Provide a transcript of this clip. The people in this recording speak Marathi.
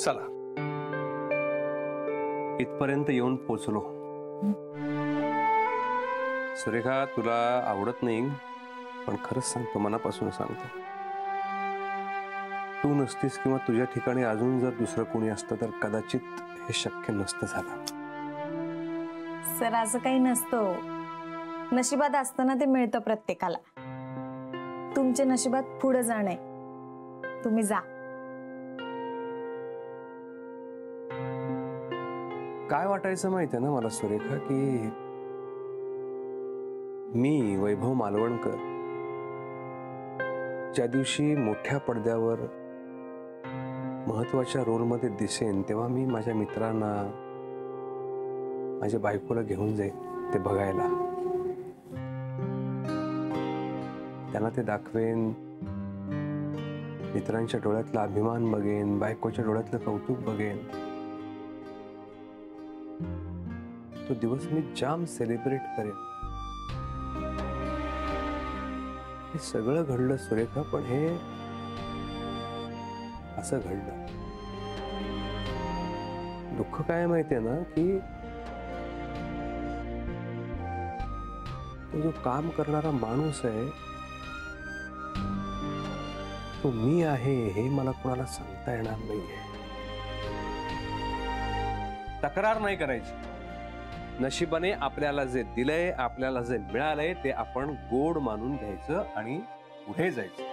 चला इथपर्यंत येऊन पोचलो. सुरेखा, तुला आवडत नाही पण खरंच सांगतो, मनापासून सांगतो, तू नसतीस किंवा तुझ्या ठिकाणी अजून जर दुसरं कोणी असतं तर कदाचित हे शक्य नसतं झालं. सर असं काही नसतं, नशिबात असताना ते मिळतं प्रत्येकाला. तुमच्या नशिबात पुढे जाणे, तुम्ही जा. काय वाटायचं माहितीये ना मला सुरेखा, की मी वैभव मालवणकर ज्या दिवशी मोठ्या पडद्यावर महत्वाच्या रोलमध्ये दिसेन तेव्हा मी माझ्या मित्रांना, माझ्या बायकोला घेऊन जाईन ते बघायला. त्यांना ते दाखवेन, मित्रांच्या डोळ्यातला अभिमान बघेन, बायकोच्या डोळ्यातलं कौतुक बघेन. तो दिवस मी जाम सेलिब्रेट करेन. हे सगळं घडलं सुरेखा, पण हे असं घडलं. दुःख काय माहितीये ना, की तो जो काम करणारा माणूस आहे तो मी आहे हे मला कोणाला सांगता येणार नाहीये. तक्रार नाही करायची. नशिबाने आपल्याला जे दिलंय, आपल्याला जे मिळालंय ते आपण गोड मानून घ्यायचं आणि पुढे जायचं.